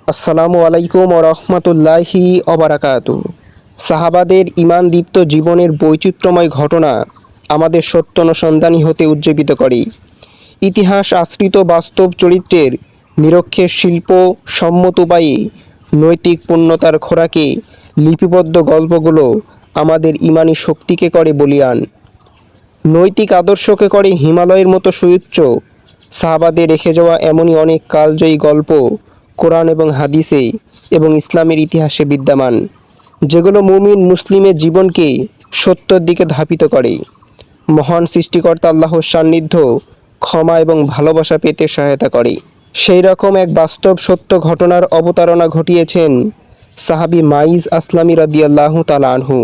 আসসালামু আলাইকুম ওয়া রাহমাতুল্লাহি ওয়া বারাকাতুহু। সাহাবাদের ঈমানদীপ্ত জীবনের বৈচিত্র্যময় ঘটনা আমাদের সত্য অনুসন্ধানী হতে উজ্জীবিত করে। ইতিহাস আশ্রিত বাস্তব চরিত্রের নিরক্ষের শিল্প সম্মত উপায়ে নৈতিক পূর্ণতার খোরাকে লিপিবদ্ধ গল্পগুলো আমাদের ঈমানি শক্তিকে করে বলীয়ান, নৈতিক আদর্শকে করে হিমালয়ের মতো সুউচ্চ। সাহাবাদের রেখে যাওয়া এমনই অনেক কালজয়ী গল্প কোরআন এবং হাদিসে এবং ইসলামের ইতিহাসে বিদ্যমান, যেগুলো মুমিন মুসলিমের জীবনকে সত্যর দিকে ধাবিত করে, মহান সৃষ্টিকর্তা আল্লাহর সান্নিধ্য, ক্ষমা এবং ভালোবাসা পেতে সহায়তা করে। সেই রকম এক বাস্তব সত্য ঘটনার অবতারণা ঘটিয়েছেন সাহাবী মাইজ আসলামী রাদিয়াল্লাহু তাআলা আনহু।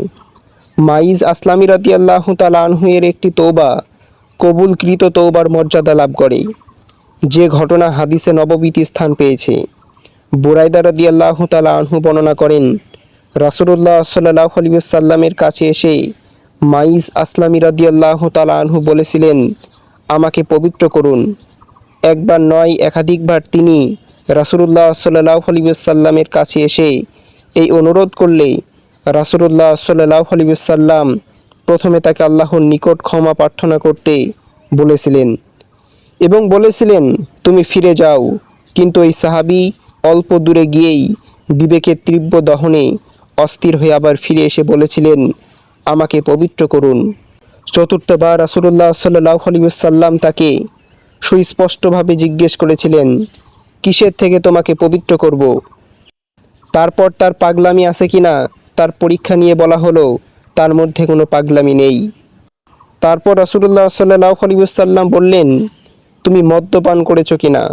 মাইজ আসলামী রাদিয়াল্লাহু তাআলা আনহু এর একটি তওবা কবুলকৃত তওবার মর্যাদা লাভ করে, যে ঘটনা হাদিসে নববীতে স্থান পেয়েছে। বুরাইদা রাদিয়াল্লাহু তাআলা আনহু বর্ণনা করেন, রাসূলুল্লাহ সাল্লাল্লাহু আলাইহি ওয়াসাল্লামের কাছে এসে মাইজ আসলামী রাদিয়াল্লাহু তাআলা আনহু বলেছিলেন, আমাকে পবিত্র করুন। একবার নয়, একাধিকবার তিনি রাসূলুল্লাহ সাল্লাল্লাহু আলাইহি ওয়াসাল্লামের কাছে এসে এই অনুরোধ করলে রাসূলুল্লাহ সাল্লাল্লাহু আলাইহি ওয়াসাল্লাম প্রথমে তাকে আল্লাহর নিকট ক্ষমা প্রার্থনা করতে বলেছিলেন এবং বলেছিলেন, তুমি ফিরে যাও। কিন্তু এই সাহাবী অল্প দূরে গিয়েই বিবেকের তীব্র দহনে অস্থির হয়ে আবার ফিরে এসে বলেছিলেন, আমাকে পবিত্র করুন। চতুর্থবার রাসূলুল্লাহ সাল্লাল্লাহু আলাইহি ওয়াসাল্লাম তাকে সুস্পষ্টভাবে জিজ্ঞেস করেছিলেন, কিসের থেকে তোমাকে পবিত্র করব? তারপর তার পাগলামি আছে কিনা তার পরীক্ষা নিয়ে বলা হলো, তার মধ্যে কোনো পাগলামি নেই। তারপর রাসূলুল্লাহ সাল্লাল্লাহু আলাইহি ওয়াসাল্লাম বললেন, তুমি মদ্যপান করেছো কিনা?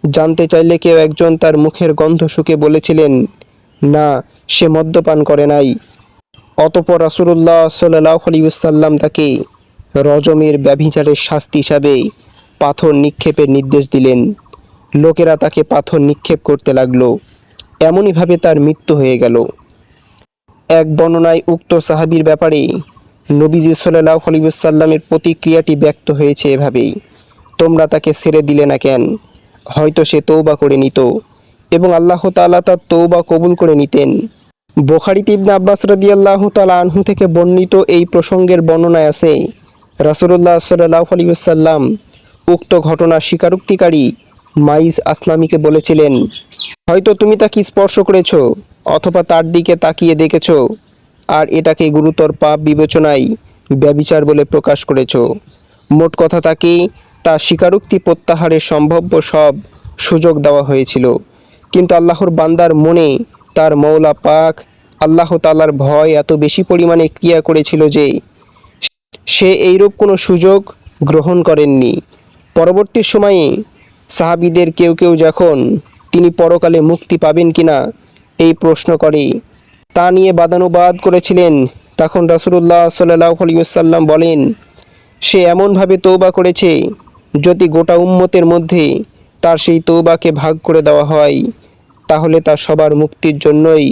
জানতে চাইলে কেউ একজন তার মুখের গন্ধ শুকে বলেছিলেন, না, সে মদ্যপান করে নাই। অতঃপর রাসূলুল্লাহ সাল্লাল্লাহু আলাইহি ওয়াসাল্লাম তাকে রজমের ব্যভিচারের শাস্তি হিসাবে পাথর নিক্ষেপের নির্দেশ দিলেন। লোকেরা তাকে পাথর নিক্ষেপ করতে লাগলো, এমনইভাবে তার মৃত্যু হয়ে গেল। এক বর্ণনায় উক্ত সাহাবীর ব্যাপারে নবীজি সাল্লাল্লাহু আলাইহি ওয়াসাল্লামের প্রতিক্রিয়াটি ব্যক্ত হয়েছে এভাবেই, তোমরা তাকে ছেড়ে দিলে না কেন? হয়তো সে তওবা করে নিত এবং আল্লাহ তাআলা তার তওবা কবুল করে নিতেন। বুখারীতে ইবনে আব্বাস রাদিয়াল্লাহু তাআলা আনহু থেকে বর্ণিত এই প্রসঙ্গের বর্ণনায় আছে, রাসূলুল্লাহ সাল্লাল্লাহু আলাইহি ওয়াসাল্লাম উক্ত ঘটনা স্বীকারোক্তিকারী মাইজ আসলামীকে বলেছিলেন, হয়তো তুমি তাকে স্পর্শ করেছ অথবা তার দিকে তাকিয়ে দেখেছ, আর এটাকে গুরুতর পাপ বিবেচনায় ব্যভিচার বলে প্রকাশ করেছ। মোট কথা, তাকে তার স্বীকারোক্তি প্রত্যাহারের সম্ভাব্য সব সুযোগ দেওয়া হয়েছিল, কিন্তু আল্লাহর বান্দার মনে তার মওলা পাক আল্লাহ তাআলার ভয় এত বেশি পরিমাণে ক্রিয়া করেছিল যে সে এইরূপ কোনো সুযোগ গ্রহণ করেননি। পরবর্তী সময়ে সাহাবীদের কেউ কেউ যখন তিনি পরকালে মুক্তি পাবেন কিনা এই প্রশ্ন করে তা নিয়ে বাদানুবাদ করেছিলেন, তখন রাসূলুল্লাহ সাল্লাল্লাহু আলাইহি ওয়াসাল্লাম বলেন, সে এমনভাবে তওবা করেছে যদি গোটা উম্মতের মধ্যে তার সেই তওবাকে ভাগ করে দেওয়া হয়, তাহলে তা সবার মুক্তির জন্যই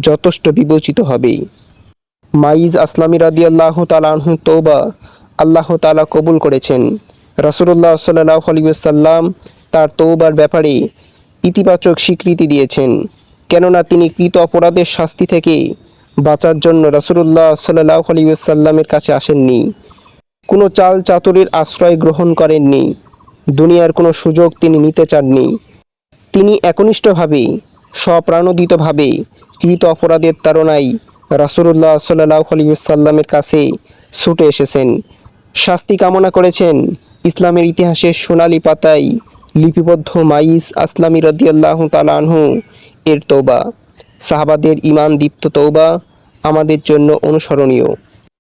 যথেষ্ট বিবেচিত হবে। মাইজ আসলামী রাদিয়াল্লাহু তাআলা আনহু তওবা আল্লাহ তাআলা কবুল করেছেন। রাসূলুল্লাহ সাল্লাল্লাহু আলাইহি ওয়াসাল্লাম তার তওবার ব্যাপারে ইতিবাচক স্বীকৃতি দিয়েছেন, কেননা তিনি কৃত অপরাধের শাস্তি থেকে বাঁচার জন্য রাসূলুল্লাহ সাল্লাল্লাহু আলাইহি ওয়াসাল্লামের কাছে আসেননি, কোনো চাল চাতুরির আশ্রয় গ্রহণ করেননি, দুনিয়ার কোনো সুযোগ তিনি নিতে চাননি। তিনি একনিষ্ঠভাবে স্বপ্রাণোদিতভাবে কৃত অপরাধের তাড়নায় রাসূলুল্লাহ সাল্লাল্লাহু আলাইহি ওয়াসাল্লামের কাছে ছুটে এসেছেন, শাস্তি কামনা করেছেন। ইসলামের ইতিহাসের সোনালী পাতায় লিপিবদ্ধ মাইজ আসলামী রাদিয়াল্লাহু তাআলা আনহু এর তওবা, সাহাবাদের ঈমানদীপ্ত তওবা আমাদের জন্য অনুসরণীয়।